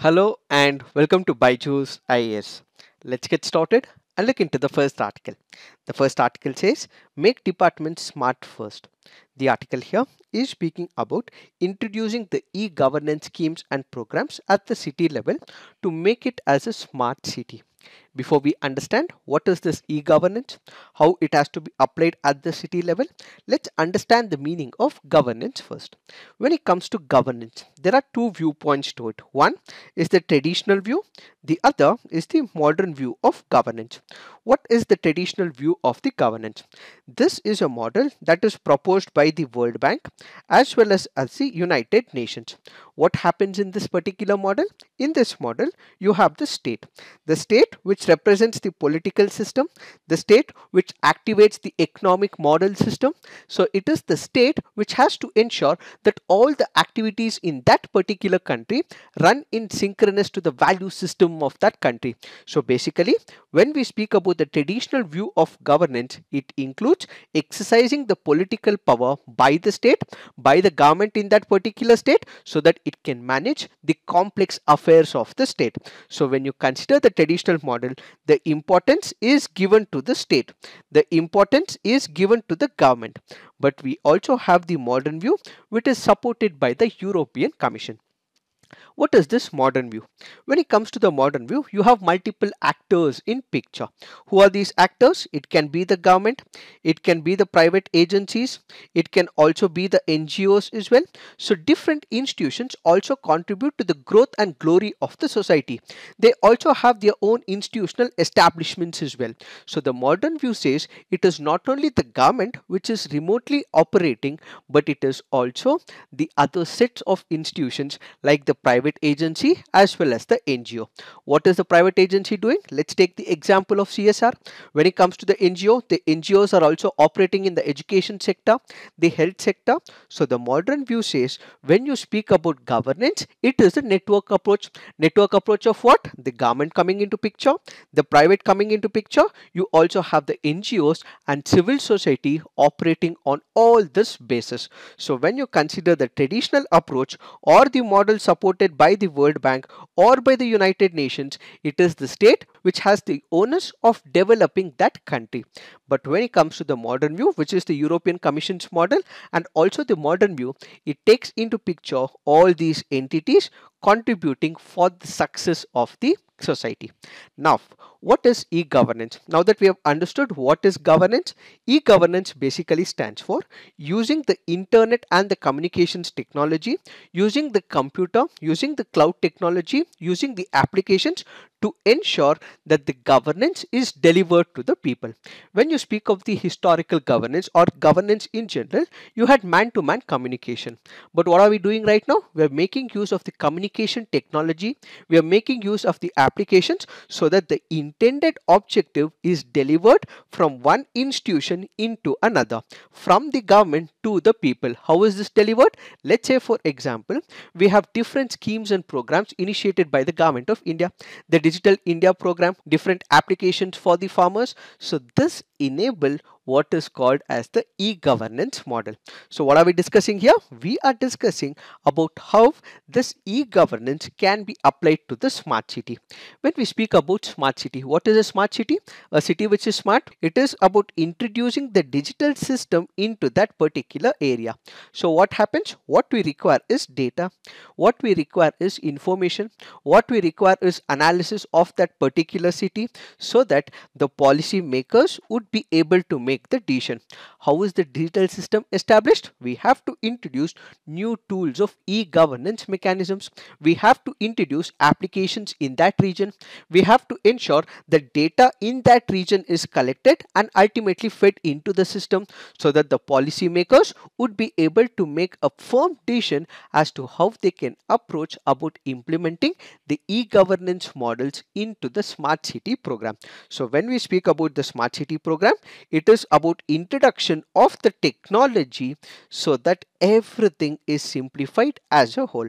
Hello and welcome to Byju's IAS. Let's get started and look into the first article. The first article says make departments smart first. The article here is speaking about introducing the e-governance schemes and programs at the city level to make it as a smart city. Before we understand what is this e-governance, how it has to be applied at the city level, let's understand the meaning of governance first. When it comes to governance, there are two viewpoints to it. One is the traditional view, the other is the modern view of governance. What is the traditional view of the governance? This is a model that is proposed by the World Bank as well as the United Nations. What happens in this particular model? In this model, you have the state which represents the political system, the state which activates the economic model system. So it is the state which has to ensure that all the activities in that particular country run in synchronous to the value system of that country. So basically, when we speak about the traditional view of governance, it includes exercising the political power by the state, by the government in that particular state, so that it can manage the complex affairs of the state. So when you consider the traditional model, the importance is given to the state, the importance is given to the government. But we also have the modern view, which is supported by the European Commission. What is this modern view? When it comes to the modern view, you have multiple actors in picture. Who are these actors? It can be the government, it can be the private agencies, it can also be the NGOs as well. So different institutions also contribute to the growth and glory of the society. They also have their own institutional establishments as well. So the modern view says it is not only the government which is remotely operating, but it is also the other sets of institutions like the private agency as well as the NGO. What is the private agency doing? Let's take the example of CSR. When it comes to the NGOs are also operating in the education sector, the health sector. So the modern view says when you speak about governance, it is a network approach. Network approach of what? The government coming into picture, the private coming into picture. You also have the NGOs and civil society operating on all this basis. So when you consider the traditional approach or the model supported by the World Bank or by the United Nations, it is the state which has the onus of developing that country. But when it comes to the modern view, which is the European Commission's model, and also the modern view, it takes into picture all these entities contributing for the success of the society. Now, what is e-governance? Now that we have understood what is governance, e-governance basically stands for using the internet and the communications technology, using the computer, using the cloud technology, using the applications to ensure that the governance is delivered to the people. When you speak of the historical governance or governance in general, you had man-to-man communication. But what are we doing right now? We are making use of the communication technology. We are making use of the applications so that the intended objective is delivered from one institution into another, from the government to the people. How is this delivered? Let's say, for example, we have different schemes and programs initiated by the government of India. The Digital India program, different applications for the farmers. So this enable what is called as the e-governance model. So what are we discussing here? We are discussing about how this e-governance can be applied to the smart city. When we speak about smart city, what is a smart city? A city which is smart, it is about introducing the digital system into that particular area. So what happens? What we require is data, what we require is information, what we require is analysis of that particular city, so that the policy makers would be able to make the decision. How is the digital system established? We have to introduce new tools of e-governance mechanisms. We have to introduce applications in that region. We have to ensure the data in that region is collected and ultimately fed into the system, so that the policy makers would be able to make a firm decision as to how they can approach about implementing the e-governance models into the smart city program. So when we speak about the smart city program, it is about introduction of the technology so that everything is simplified as a whole.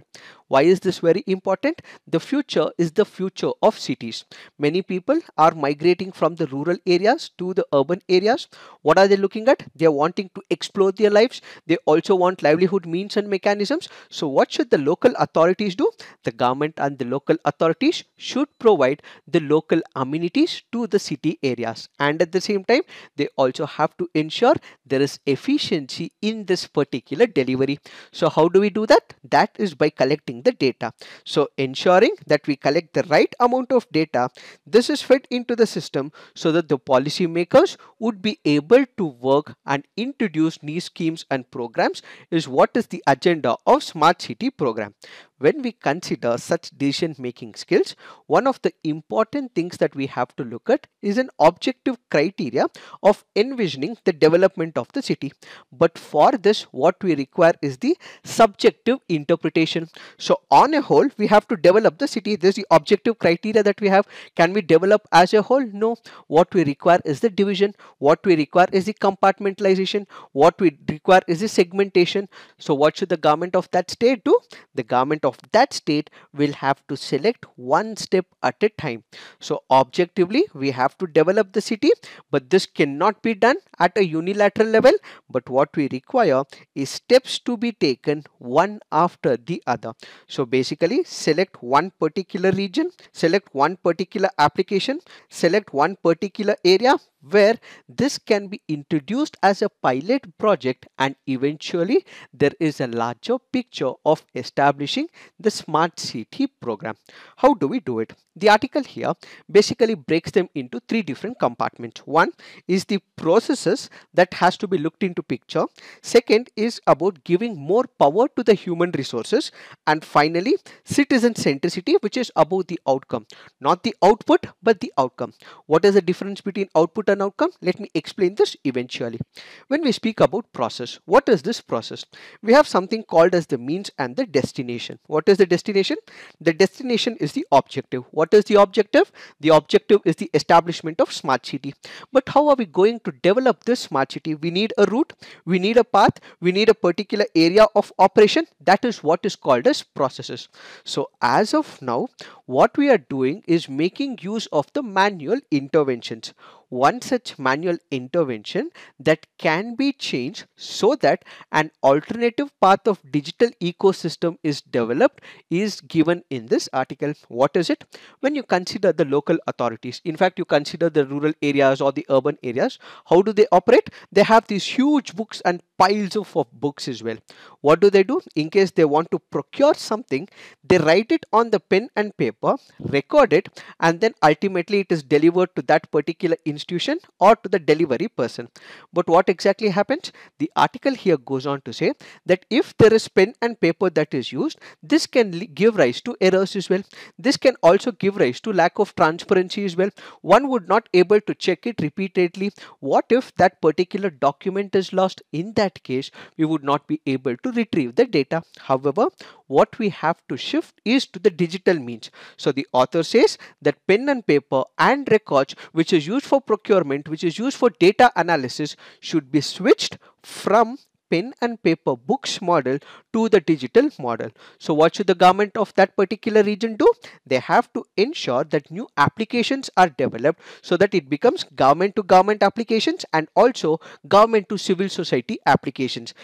Why is this very important? The future is the future of cities. Many people are migrating from the rural areas to the urban areas. What are they looking at? They are wanting to explore their lives. They also want livelihood means and mechanisms. So what should the local authorities do? The government and the local authorities should provide the local amenities to the city areas, and at the same time they also have to ensure there is efficiency in this particular delivery. So how do we do that? That is by collecting the data. So ensuring that we collect the right amount of data, this is fed into the system so that the policy makers would be able to work and introduce new schemes and programs is what is the agenda of smart city program. When we consider such decision making skills, one of the important things that we have to look at is an objective criteria of envisioning the development of the city. But for this, what we require is the subjective interpretation. So on a whole, we have to develop the city. This is the objective criteria that we have. Can we develop as a whole? No. What we require is the division. What we require is the compartmentalization. What we require is the segmentation. So what should the government of that state do? The government of that state will have to select one step at a time. So objectively, we have to develop the city, but this cannot be done at a unilateral level. But what we require is steps to be taken one after the other. So basically, select one particular region, select one particular application, select one particular area where this can be introduced as a pilot project, and eventually there is a larger picture of establishing the smart city program. How do we do it? The article here basically breaks them into three different compartments. One is the processes that has to be looked into picture. Second is about giving more power to the human resources, and finally citizen centricity, which is about the outcome, not the output but the outcome. What is the difference between output and outcome? Let me explain this eventually. When we speak about process, what is this process? We have something called as the means and the destination. What is the destination? The destination is the objective. What is the objective? The objective is the establishment of smart city. But how are we going to develop this smart city? We need a route, we need a path, we need a particular area of operation. That is what is called as processes. So as of now, what we are doing is making use of the manual interventions. One such manual intervention that can be changed so that an alternative path of digital ecosystem is developed is given in this article. What is it? When you consider the local authorities, in fact you consider the rural areas or the urban areas, how do they operate? They have these huge books and piles of books as well. What do? In case they want to procure something, they write it on the pen and paper, record it, and then ultimately it is delivered to that particular institution or to the delivery person. But what exactly happens? The article here goes on to say that if there is pen and paper that is used, this can give rise to errors as well. This can also give rise to lack of transparency as well. One would not able to check it repeatedly. What if that particular document is lost? In that case, we would not be able to retrieve the data. However, what we have to shift is to the digital means. So the author says that pen and paper and records, which is used for procurement, which is used for data analysis, should be switched from pen and paper books model to the digital model. So what should the government of that particular region do? They have to ensure that new applications are developed so that it becomes government to government applications and also government to civil society applications,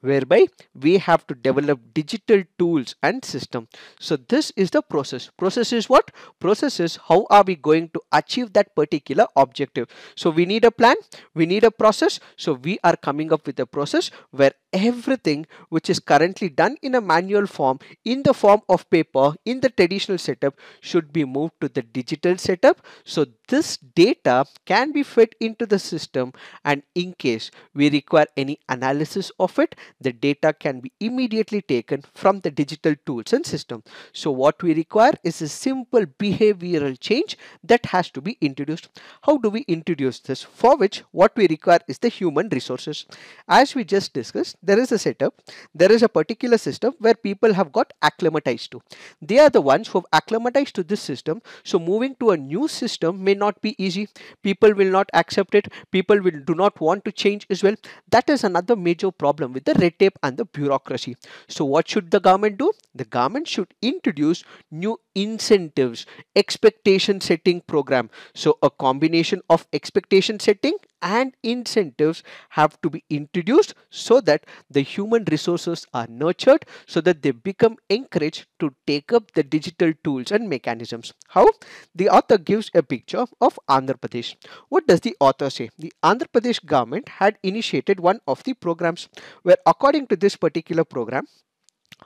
whereby we have to develop digital tools and system. So this is the process. Process is what? Process is how are we going to achieve that particular objective. So we need a plan, we need a process. So we are coming up with a process where everything which is currently done in a manual form, in the form of paper, in the traditional setup, should be moved to the digital setup. So this data can be fed into the system, and in case we require any analysis of it, the data can be immediately taken from the digital tools and system. So what we require is a simple behavioral change that has to be introduced. How do we introduce this? For which what we require is the human resources. As we just discussed, there is a setup, there is a particular system where people have got acclimatized to. They are the ones who have acclimatized to this system. So moving to a new system may not be easy. People will not accept it. People do not want to change as well. That is another major problem with the red tape and the bureaucracy. So what should the government do? The government should introduce new incentives, expectation setting program. So a combination of expectation setting and incentives have to be introduced so that the human resources are nurtured, so that they become encouraged to take up the digital tools and mechanisms. How? The author gives a picture of Andhra Pradesh. What does the author say? The Andhra Pradesh government had initiated one of the programs where, according to this particular program,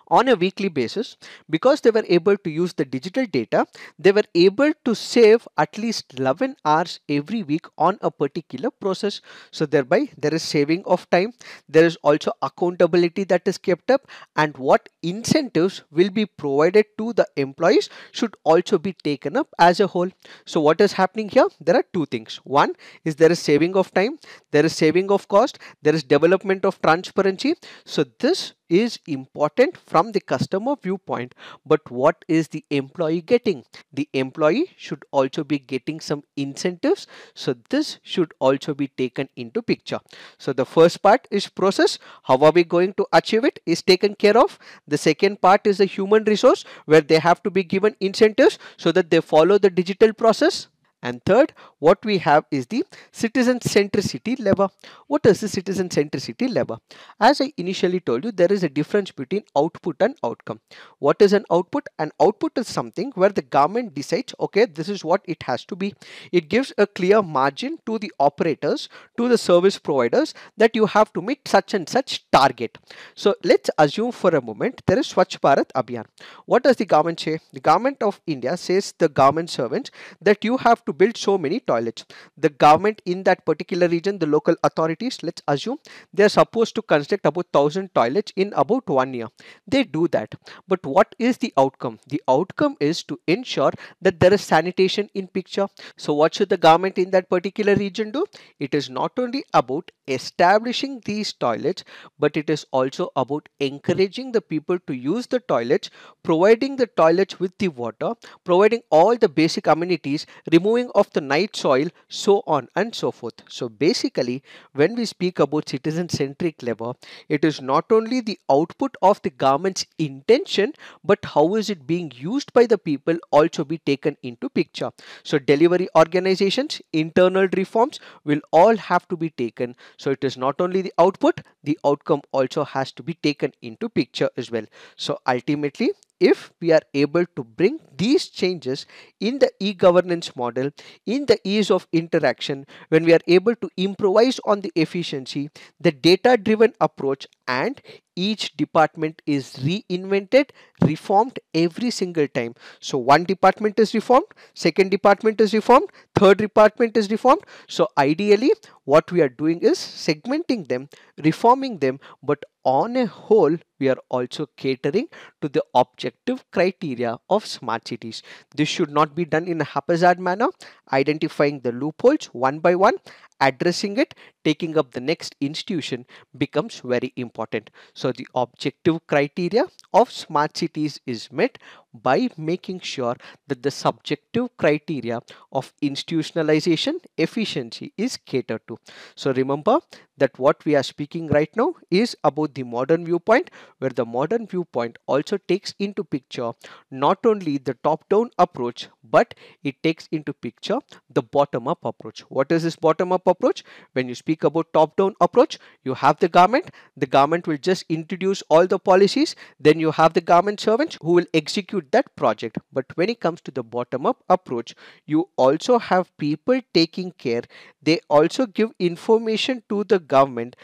on a weekly basis, because they were able to use the digital data, they were able to save at least 11 hours every week on a particular process. So thereby there is saving of time, there is also accountability that is kept up, and what incentives will be provided to the employees should also be taken up as a whole. So what is happening here? There are two things. One is there is saving of time, there is saving of cost, there is development of transparency. So this is important from the customer viewpoint, but what is the employee getting? The employee should also be getting some incentives, so this should also be taken into picture. So the first part is process, how are we going to achieve it, is taken care of. The second part is the human resource, where they have to be given incentives so that they follow the digital process. And third, what we have is the citizen centricity lever. What is the citizen centricity lever? As I initially told you, there is a difference between output and outcome. What is an output? An output is something where the government decides, okay, this is what it has to be. It gives a clear margin to the operators, to the service providers, that you have to meet such and such target. So let's assume for a moment there is Swachh Bharat Abhiyan. What does the government say? The government of India says the government servants that you have to build so many toilets. The government in that particular region, the local authorities, let's assume they are supposed to construct about 1000 toilets in about 1 year. They do that. But what is the outcome? The outcome is to ensure that there is sanitation in picture. So what should the government in that particular region do? It is not only about establishing these toilets, but it is also about encouraging the people to use the toilets, providing the toilets with the water, providing all the basic amenities, removing of the night soil, so on and so forth. So basically, when we speak about citizen centric level, it is not only the output of the government's intention, but how is it being used by the people also be taken into picture. So delivery organizations, internal reforms will all have to be taken. So it is not only the output, the outcome also has to be taken into picture as well. So ultimately, if we are able to bring these changes in the e-governance model, in the ease of interaction, when we are able to improvise on the efficiency, the data-driven approach, and each department is reinvented, reformed every single time. So one department is reformed, second department is reformed, third department is reformed. So ideally, what we are doing is segmenting them, reforming them, but on a whole, we are also catering to the objective criteria of smart cities. This should not be done in a haphazard manner, identifying the loopholes one by one, addressing it, taking up the next institution becomes very important. So the objective criteria of smart cities is met by making sure that the subjective criteria of institutionalization efficiency is catered to. So remember that what we are speaking right now is about the modern viewpoint, where the modern viewpoint also takes into picture not only the top down approach, but it takes into picture the bottom up approach. What is this bottom up approach? When you speak about top down approach, you have the government will just introduce all the policies, then you have the government servants who will execute that project. But when it comes to the bottom up approach, you also have people taking care, they also give information to the government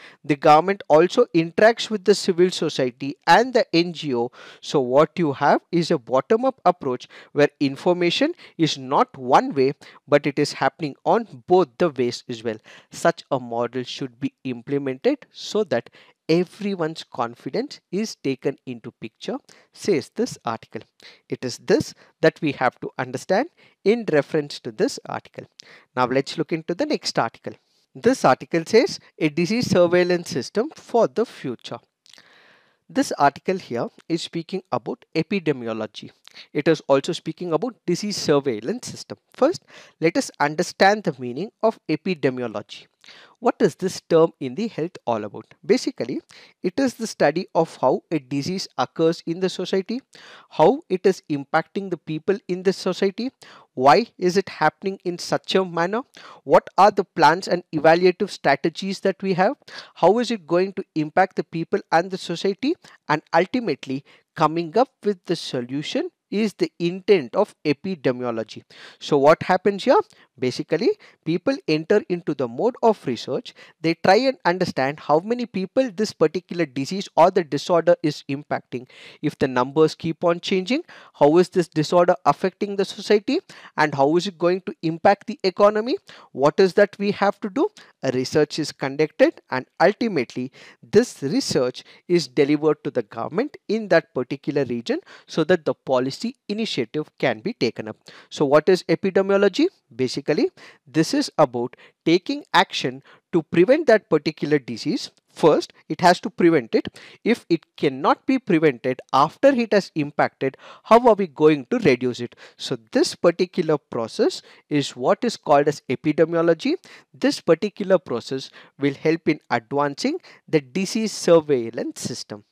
also interacts with the civil society and the NGO. So what you have is a bottom up approach where information is not one way, but it is happening on both the ways as well. Such a model should be implemented so that everyone's confidence is taken into picture, says this article. It is this that we have to understand in reference to this article. Now let's look into the next article. This article says a disease surveillance system for the future. This article here is speaking about epidemiology. It is also speaking about disease surveillance system. First, let us understand the meaning of epidemiology. What is this term in the health all about? Basically, it is the study of how a disease occurs in the society, how it is impacting the people in the society, why is it happening in such a manner, what are the plans and evaluative strategies that we have, how is it going to impact the people and the society, and ultimately coming up with the solution is the intent of epidemiology. So what happens here? Basically, people enter into the mode of research. They try and understand how many people this particular disease or the disorder is impacting. If the numbers keep on changing, how is this disorder affecting the society, and how is it going to impact the economy? What is that we have to do? A research is conducted, and ultimately this research is delivered to the government in that particular region so that the policy initiative can be taken up. So what is epidemiology? Basically, this is about taking action to prevent that particular disease. First, it has to prevent it. If it cannot be prevented after it has impacted, how are we going to reduce it? So this particular process is what is called as epidemiology. This particular process will help in advancing the disease surveillance system.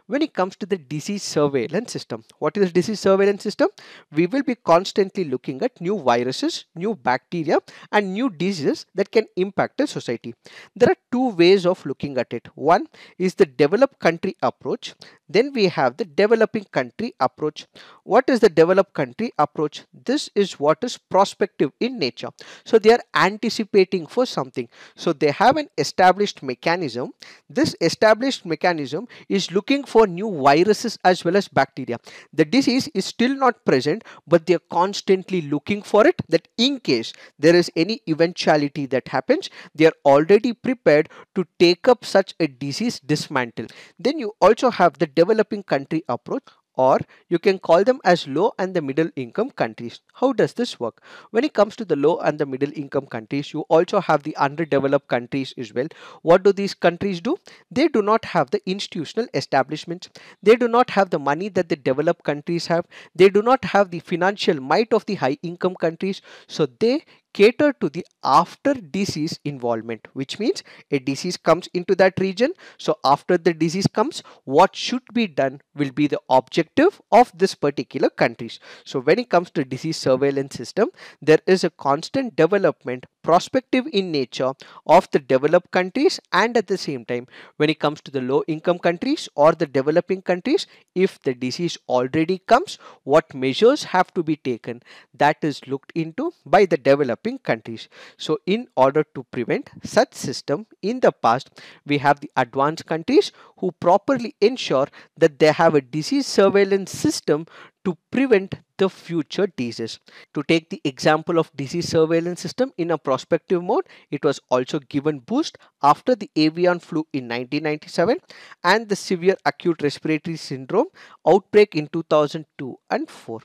When it comes to the disease surveillance system, what is the disease surveillance system? We will be constantly looking at new viruses, new bacteria, and new diseases that can impact the society. There are two ways of looking at it. One is the developed country approach. Then we have the developing country approach. What is the developed country approach? This is what is prospective in nature. So they are anticipating for something. So they have an established mechanism. This established mechanism is looking for new viruses as well as bacteria. The disease is still not present, but they are constantly looking for it, that in case there is any eventuality that happens, they are already prepared to take up such a disease dismantle. Then you also have the developing country approach, or you can call them as low and the middle income countries. How does this work? When it comes to the low and the middle income countries, you also have the underdeveloped countries as well. What do these countries do? They do not have the institutional establishments. They do not have the money that the developed countries have. They do not have the financial might of the high income countries. So they cater to the after disease involvement, which means a disease comes into that region. So after the disease comes, what should be done will be the objective of this particular countries. So when it comes to disease surveillance system, there is a constant development, prospective in nature, of the developed countries, and at the same time, when it comes to the low income countries or the developing countries, if the disease already comes, what measures have to be taken, that is looked into by the developing countries. So in order to prevent such system in the past, we have the advanced countries who properly ensure that they have a disease surveillance system to prevent the future diseases. To take the example of disease surveillance system in a prospective mode, it was also given boost after the avian flu in 1997 and the severe acute respiratory syndrome outbreak in 2002 and 4.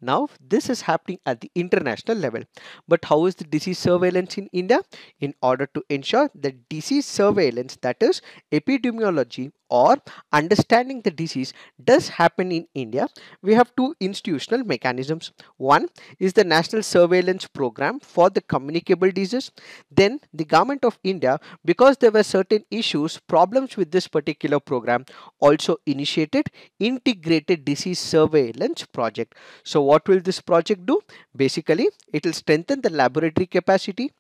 Now this is happening at the international level. But how is the disease surveillance in India? In order to ensure the disease surveillance, that is epidemiology or understanding the disease, does happen in India, we have two institutional mechanisms. One is the National Surveillance Program for the communicable disease. Then the government of India, because there were certain issues, problems with this particular program, also initiated integrated disease surveillance project. So what will this project do? Basically, it will strengthen the laboratory capacity,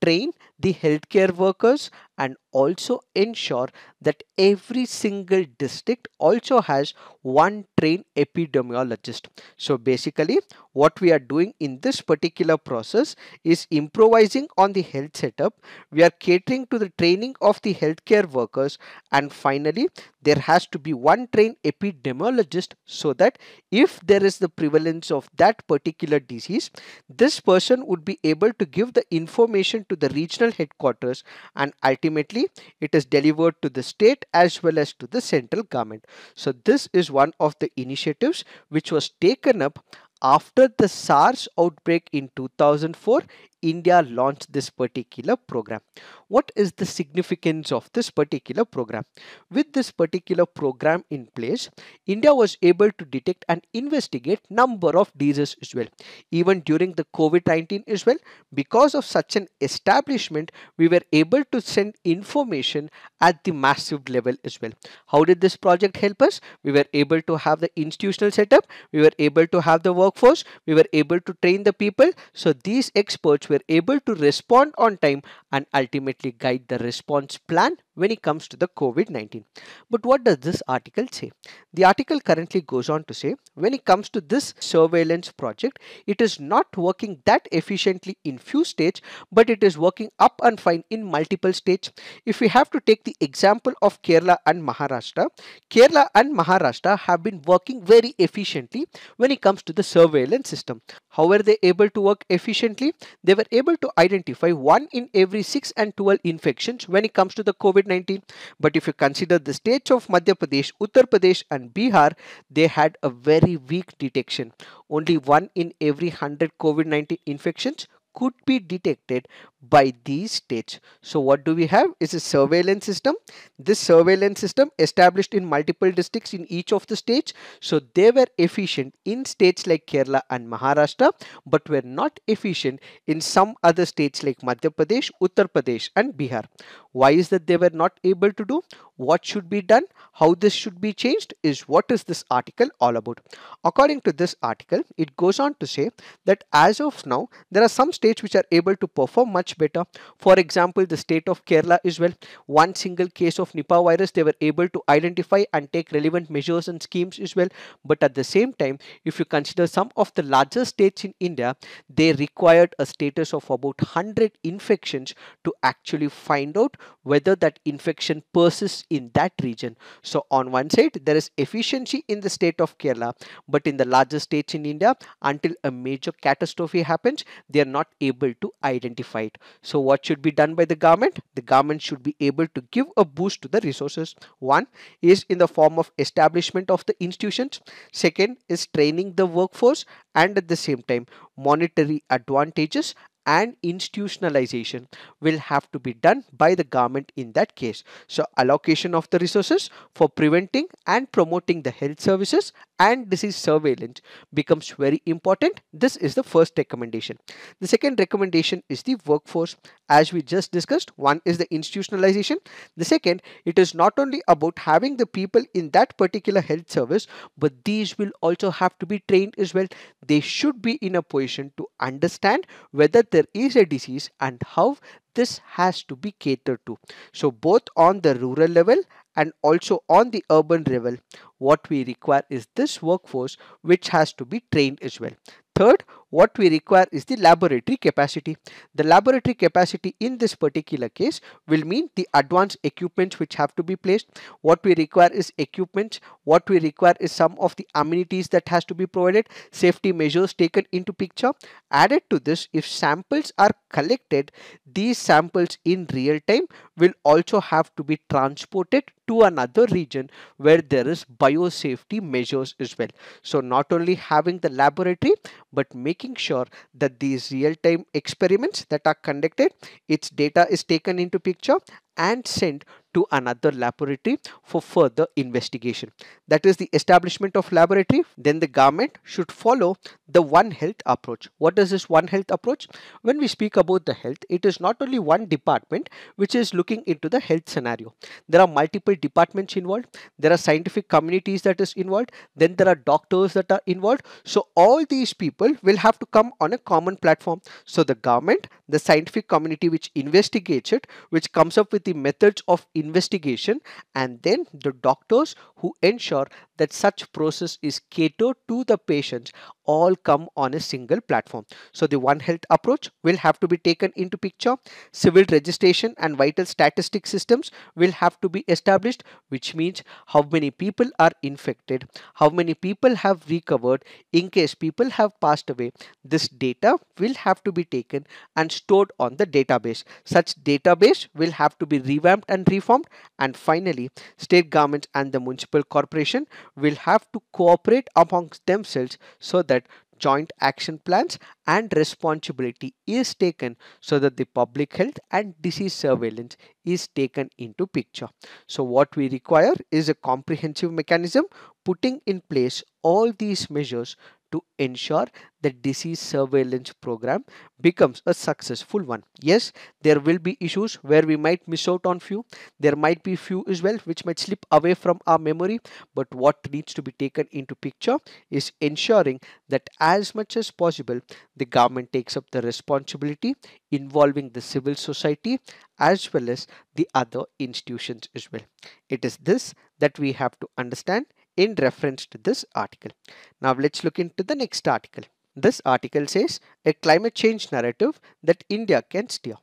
train the healthcare workers, and also ensure that every single district also has one trained epidemiologist. So basically, what we are doing in this particular process is improvising on the health setup. We are catering to the training of the healthcare workers, and finally there has to be one trained epidemiologist, so that if there is the prevalence of that particular disease, this person would be able to give the information to the regional headquarters, and ultimately it is delivered to the state as well as to the central government. So this is one of the initiatives which was taken up after the SARS outbreak in 2004 India launched this particular program. What is the significance of this particular program? With this particular program in place, India was able to detect and investigate number of diseases as well. Even during the COVID-19 as well, because of such an establishment, we were able to send information at the massive level as well. How did this project help us? We were able to have the institutional setup, we were able to have the workforce, we were able to train the people. So these experts were able to respond on time and ultimately guide the response plan when it comes to the COVID-19. But what does this article say? The article currently goes on to say, when it comes to this surveillance project, it is not working that efficiently in few states, but it is working up and fine in multiple states. If we have to take the example of Kerala and Maharashtra have been working very efficiently when it comes to the surveillance system. How were they able to work efficiently? They were able to identify 1 in every 6 and 12 infections when it comes to the COVID-19. But if you consider the states of Madhya Pradesh, Uttar Pradesh and Bihar, they had a very weak detection. Only 1 in every 100 COVID-19 infections could be detected by these states. So what do we have is a surveillance system. This surveillance system established in multiple districts in each of the states. So they were efficient in states like Kerala and Maharashtra, but were not efficient in some other states like Madhya Pradesh, Uttar Pradesh and Bihar. Why is that they were not able to do? What should be done? How this should be changed is what is this article all about. According to this article, it goes on to say that as of now, there are some states which are able to perform much better. For example, the state of Kerala as well. One single case of Nipah virus, they were able to identify and take relevant measures and schemes as well. But at the same time, if you consider some of the larger states in India, they required a status of about 100 infections to actually find out whether that infection persists in that region. So on one side, there is efficiency in the state of Kerala, but in the larger states in India, until a major catastrophe happens, they are not able to identify it. So what should be done by the government? The government should be able to give a boost to the resources. One is in the form of establishment of the institutions. Second is training the workforce, and at the same time, monetary advantages and institutionalization will have to be done by the government in that case. So allocation of the resources for preventing and promoting the health services and disease surveillance becomes very important. This is the first recommendation. The second recommendation is the workforce. As we just discussed, one is the institutionalization. The second, it is not only about having the people in that particular health service, but these will also have to be trained as well. They should be in a position to understand whether there is a disease and how this has to be catered to. So both on the rural level and also on the urban level, what we require is this workforce which has to be trained as well. Third, what we require is the laboratory capacity. The laboratory capacity in this particular case will mean the advanced equipments which have to be placed. What we require is equipment. What we require is some of the amenities that has to be provided, safety measures taken into picture. Added to this, if samples are collected, these samples in real time will also have to be transported to another region where there is biosafety measures as well. So not only having the laboratory, but making sure that these real-time experiments that are conducted, its data is taken into picture and sent to another laboratory for further investigation. That is the establishment of laboratory. Then the government should follow the One Health approach. What is this One Health approach? When we speak about the health, it is not only one department which is looking into the health scenario. There are multiple departments involved. There are scientific communities that is involved. Then there are doctors that are involved. So all these people will have to come on a common platform. So the government, the scientific community which investigates it, which comes up with the methods of investigation, and then the doctors who ensure that such process is catered to the patients, all come on a single platform. So the One Health approach will have to be taken into picture. Civil registration and vital statistic systems will have to be established, which means how many people are infected, how many people have recovered. In case people have passed away, this data will have to be taken and stored on the database. Such database will have to be revamped and reformed. And finally, state governments and the municipal corporation will have to cooperate amongst themselves so that joint action plans and responsibility is taken so that the public health and disease surveillance is taken into picture. So what we require is a comprehensive mechanism putting in place all these measures to ensure the disease surveillance program becomes a successful one. Yes, there will be issues where we might miss out on few. There might be few as well which might slip away from our memory. But what needs to be taken into picture is ensuring that as much as possible the government takes up the responsibility involving the civil society as well as the other institutions as well. It is this that we have to understand in reference to this article. Now let's look into the next article. This article says a climate change narrative that India can steer.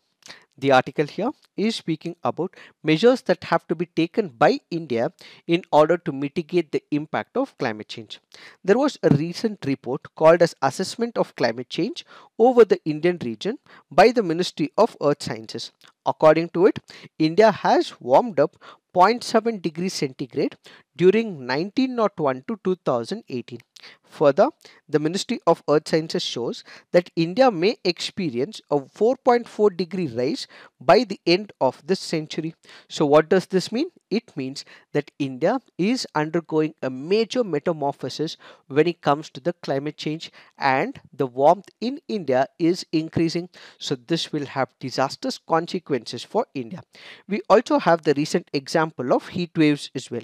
The article here is speaking about measures that have to be taken by India in order to mitigate the impact of climate change. There was a recent report called as Assessment of Climate Change over the Indian region by the Ministry of Earth Sciences. According to it, India has warmed up 0.7 degrees centigrade during 1901 to 2018. Further, the Ministry of Earth Sciences shows that India may experience a 4.4 degree rise by the end of this century. So what does this mean? It means that India is undergoing a major metamorphosis when it comes to the climate change, and the warmth in India is increasing. So this will have disastrous consequences for India. We also have the recent example of heat waves as well.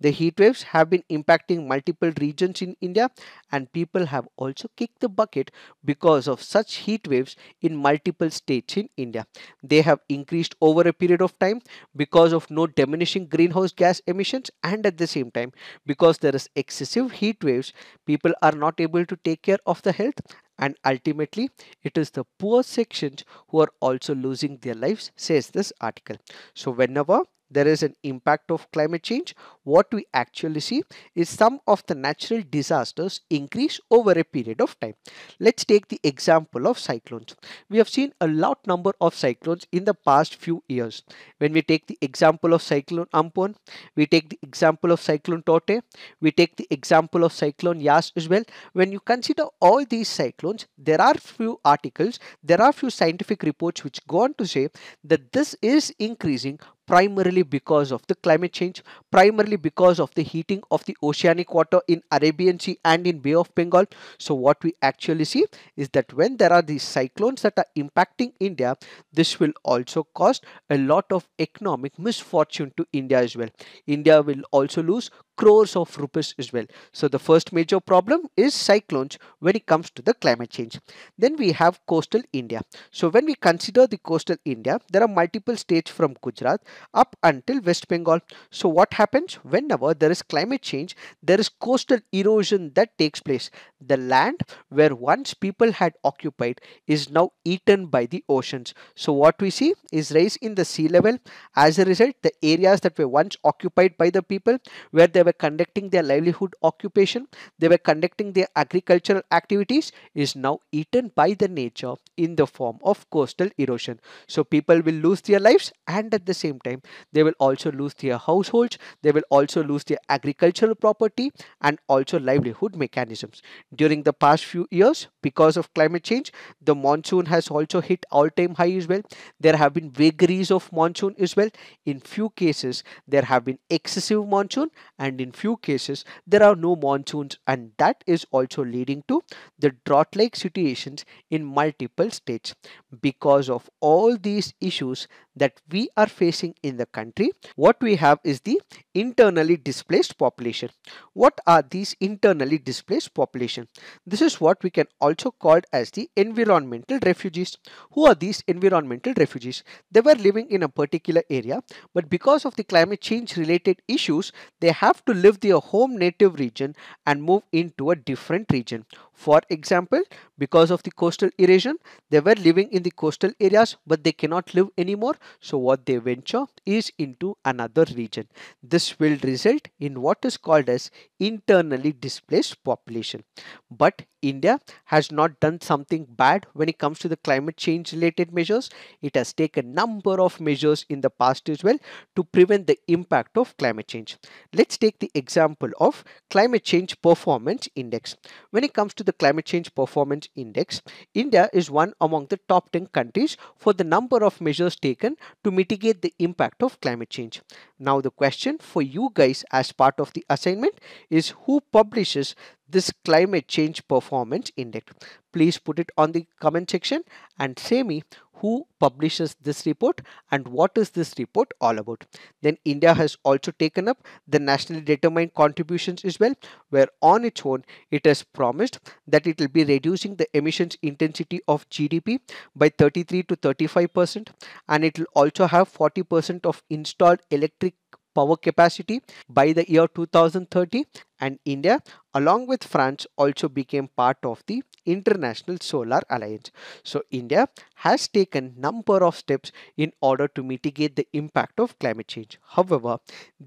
The heat waves have been impacting multiple regions in India, and people have also kicked the bucket because of such heat waves in multiple states in India. They have increased over a period of time because of no diminishing greenhouse gas emissions, and at the same time because there is excessive heat waves, people are not able to take care of the health, and ultimately it is the poor sections who are also losing their lives, says this article. So whenever there is an impact of climate change, what we actually see is some of the natural disasters increase over a period of time. Let's take the example of cyclones. We have seen a lot number of cyclones in the past few years. When we take the example of cyclone Ampon, we take the example of cyclone Tote, we take the example of cyclone Yas as well. When you consider all these cyclones, there are few articles, there are few scientific reports which go on to say that this is increasing primarily because of the climate change, primarily because of the heating of the oceanic water in Arabian Sea and in Bay of Bengal. So what we actually see is that when there are these cyclones that are impacting India, this will also cause a lot of economic misfortune to India as well. India will also lose crores of rupees as well. So the first major problem is cyclones when it comes to the climate change. Then we have coastal India. So when we consider the coastal India, there are multiple states from Gujarat up until West Bengal. So what happens whenever there is climate change? There is coastal erosion that takes place. The land where once people had occupied is now eaten by the oceans. So what we see is rise in the sea level. As a result, the areas that were once occupied by the people, where they were conducting their livelihood occupation, they were conducting their agricultural activities, is now eaten by the nature in the form of coastal erosion. So people will lose their lives, and at the same time they will also lose their households, they will also lose their agricultural property and also livelihood mechanisms. During the past few years, because of climate change, the monsoon has also hit all-time high as well. There have been vagaries of monsoon as well. In few cases there have been excessive monsoon, and in few cases there are no monsoons, and that is also leading to the drought-like situations in multiple states. Because of all these issues that we are facing in the country, what we have is the internally displaced population. What are these internally displaced population? This is what we can also call as the environmental refugees. Who are these environmental refugees? They were living in a particular area, but because of the climate change related issues, they have to leave their home native region and move into a different region. For example, because of the coastal erosion, they were living in the coastal areas, but they cannot live anymore. So what they venture is into another region. This will result in what is called as internally displaced population. But India has not done something bad when it comes to the climate change related measures. It has taken number of measures in the past as well to prevent the impact of climate change. Let's take the example of climate change performance index. When it comes to the climate change performance index, India is one among the top 10 countries for the number of measures taken to mitigate the impact of climate change. Now the question for you guys as part of the assignment is, who publishes this climate change performance index? Please put it on the comment section and say me who publishes this report and what is this report all about. Then India has also taken up the nationally determined contributions as well, where on its own it has promised that it will be reducing the emissions intensity of GDP by 33 to 35%, and it will also have 40% of installed electric power capacity by the year 2030. And India along with France also became part of the International Solar Alliance. So India has taken number of steps in order to mitigate the impact of climate change. However,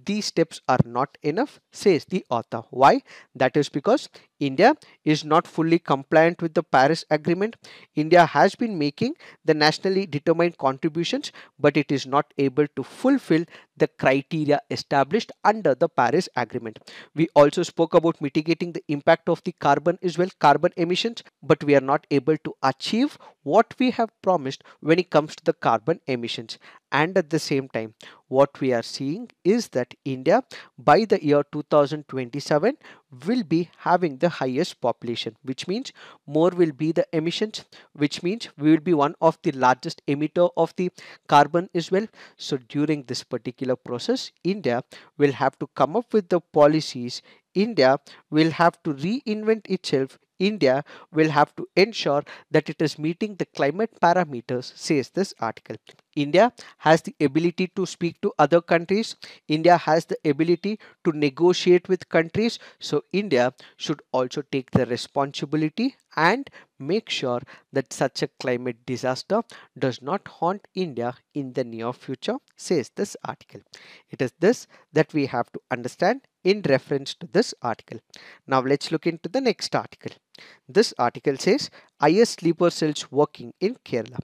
these steps are not enough, says the author. Why? That is because India is not fully compliant with the Paris Agreement. India has been making the nationally determined contributions, but it is not able to fulfill the criteria established under the Paris Agreement. We also spoke about mitigating the impact of the carbon as well, carbon emissions, but we are not able to achieve what we have promised when it comes to the carbon emissions. And at the same time, what we are seeing is that India by the year 2027 will be having the highest population, which means more will be the emissions, which means we will be one of the largest emitter of the carbon as well. So during this particular process, India will have to come up with the policies. India will have to reinvent itself. India will have to ensure that it is meeting the climate parameters, says this article. India has the ability to speak to other countries. India has the ability to negotiate with countries. So India should also take the responsibility and make sure that such a climate disaster does not haunt India in the near future, says this article. It is this that we have to understand in reference to this article. Now let's look into the next article. This article says IS sleeper cells working in Kerala.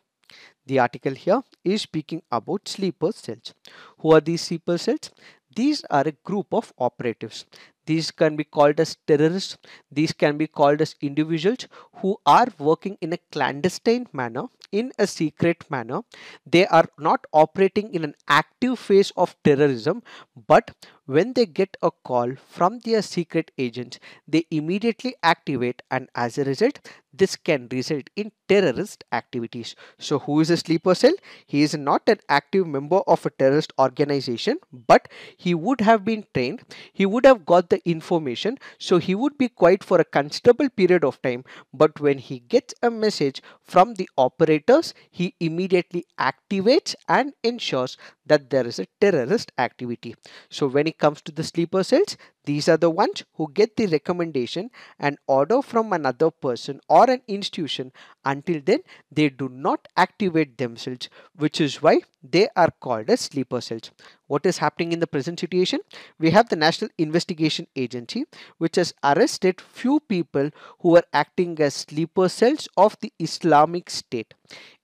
The article here is speaking about sleeper cells. Who are these sleeper cells? These are a group of operatives. These can be called as terrorists. These can be called as individuals who are working in a clandestine manner, in a secret manner. They are not operating in an active phase of terrorism, but when they get a call from their secret agents, they immediately activate, and as a result, this can result in terrorist activities. So who is a sleeper cell? He is not an active member of a terrorist organization, but he would have been trained, he would have got the information, so he would be quiet for a considerable period of time, but when he gets a message from the operators, he immediately activates and ensures that there is a terrorist activity. So when it comes to the sleeper cells, these are the ones who get the recommendation and order from another person or an institution. Until then, they do not activate themselves, which is why they are called as sleeper cells. What is happening in the present situation? We have the National Investigation Agency, which has arrested few people who are acting as sleeper cells of the Islamic State.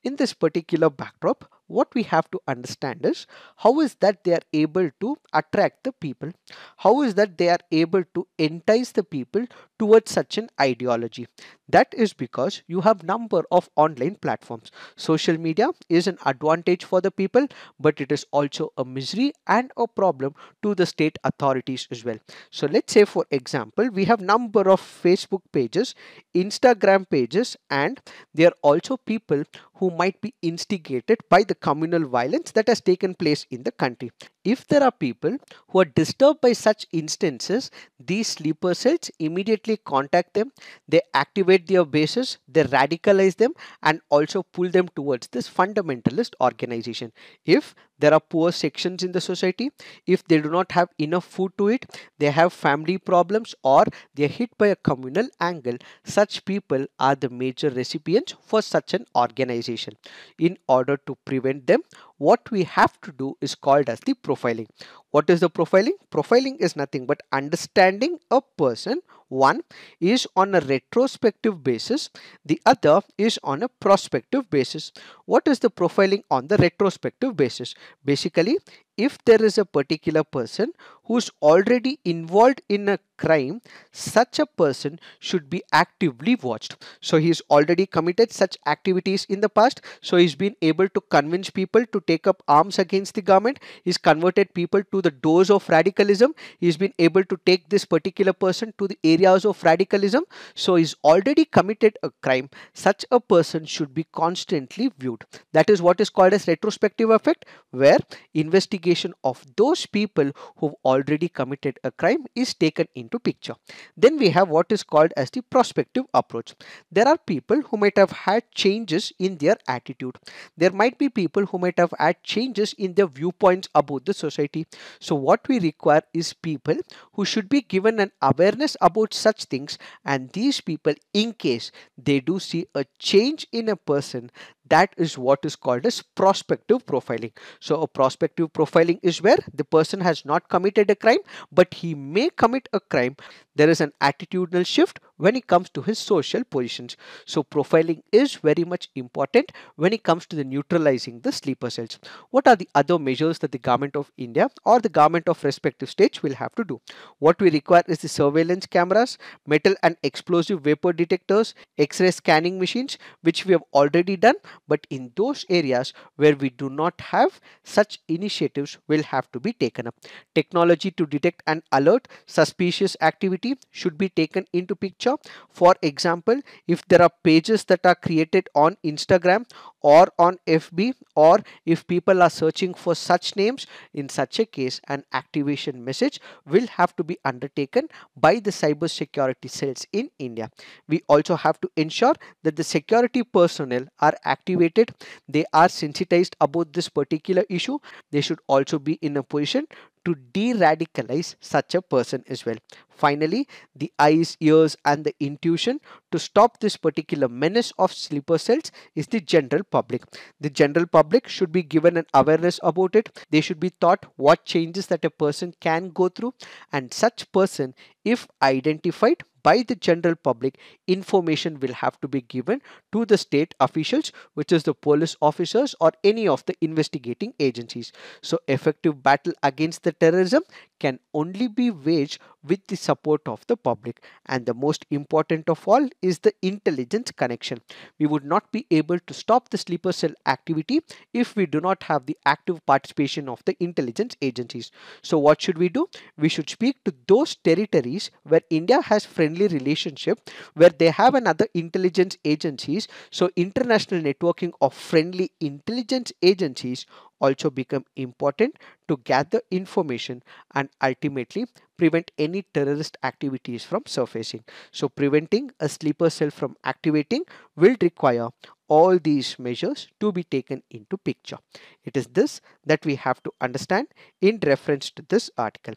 In this particular backdrop, what we have to understand is, how is that they are able to attract the people? How is that they are able to entice the people towards such an ideology? That is because you have number of online platforms. Social media is an advantage for the people, but it is also a misery and a problem to the state authorities as well. So let's say for example, we have number of Facebook pages, Instagram pages, and there are also people who might be instigated by the communal violence that has taken place in the country. If there are people who are disturbed by such instances, these sleeper cells immediately contact them, they activate their bases, they radicalize them, and also pull them towards this fundamentalist organization. If There are poor sections in the society. If they do not have enough food to eat, they have family problems, or they are hit by a communal angle, such people are the major recipients for such an organization. In order to prevent them, what we have to do is called as the profiling. What is the profiling? Profiling is nothing but understanding a person. One is on a retrospective basis, the other is on a prospective basis. What is the profiling on the retrospective basis? Basically, if there is a particular person who's already involved in a crime, such a person should be actively watched. So he's already committed such activities in the past, so he's been able to convince people to take up arms against the government. He's converted people to the doors of radicalism. He's been able to take this particular person to the areas of radicalism. So he's already committed a crime. Such a person should be constantly viewed. That is what is called as retrospective effect, where investigation of those people who've already committed a crime is taken into picture. Then we have what is called as the prospective approach. There are people who might have had changes in their attitude. There might be people who might have had changes in their viewpoints about the society. So what we require is people who should be given an awareness about such things, and these people, in case they do see a change in a person, that is what is called as prospective profiling. So a prospective profiling is where the person has not committed a crime, but he may commit a crime. There is an attitudinal shift when it comes to his social positions. So profiling is very much important when it comes to the neutralizing the sleeper cells. What are the other measures that the government of India or the government of respective states will have to do? What we require is the surveillance cameras, metal and explosive vapor detectors, X-ray scanning machines, which we have already done. But in those areas where we do not have, such initiatives will have to be taken up. Technology to detect and alert suspicious activity should be taken into picture. For example, if there are pages that are created on Instagram or on FB, or if people are searching for such names, in such a case an activation message will have to be undertaken by the cyber security cells in India. We also have to ensure that the security personnel are activated, they are sensitized about this particular issue. They should also be in a position to de-radicalize such a person as well. Finally, the eyes, ears and the intuition to stop this particular menace of sleeper cells is the general public. The general public should be given an awareness about it. They should be taught what changes that a person can go through, and such person, if identified by the general public, information will have to be given to the state officials, which is the police officers or any of the investigating agencies. So effective battle against the terrorism can only be waged with the support of the public, and the most important of all is the intelligence connection. We would not be able to stop the sleeper cell activity if we do not have the active participation of the intelligence agencies. So what should we do? We should speak to those territories where India has friendly relationship, where they have another intelligence agencies. So international networking of friendly intelligence agencies also become important to gather information and ultimately prevent any terrorist activities from surfacing. So preventing a sleeper cell from activating will require all these measures to be taken into picture. It is this that we have to understand in reference to this article.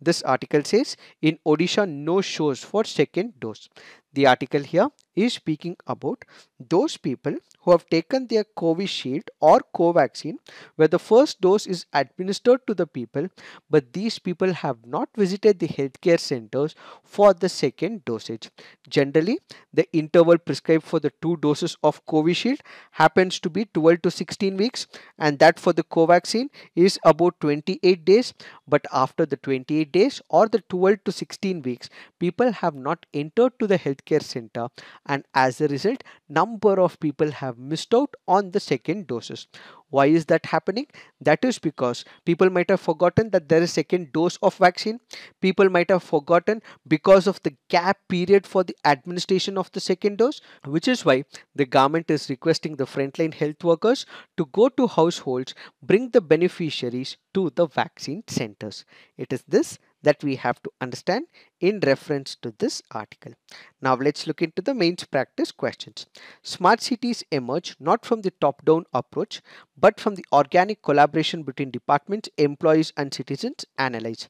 This article says in Odisha no shows for second dose. The article here is speaking about those people who have taken their Covishield or Covaxin, where the first dose is administered to the people, but these people have not visited the healthcare centers for the second dosage. Generally, the interval prescribed for the two doses of Covishield happens to be 12 to 16 weeks, and that for the Covaxin is about 28 days. But after the 28 days or the 12 to 16 weeks, people have not entered to the healthcare center, and as a result, number of people have missed out on the second doses. Why is that happening? That is because people might have forgotten that there is second dose of vaccine. People might have forgotten because of the gap period for the administration of the second dose, which is why the government is requesting the frontline health workers to go to households, bring the beneficiaries to the vaccine centers. It is this that we have to understand in reference to this article. Now let's look into the mains practice questions. Smart cities emerge not from the top-down approach but from the organic collaboration between departments, employees and citizens. Analyze.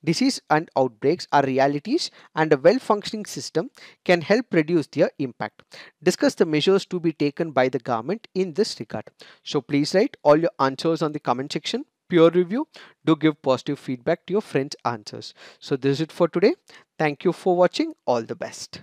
Disease and outbreaks are realities and a well-functioning system can help reduce their impact. Discuss the measures to be taken by the government in this regard. So please write all your answers on the comment section. Peer review. Do give positive feedback to your friends' answers. So this is it for today. Thank you for watching. All the best.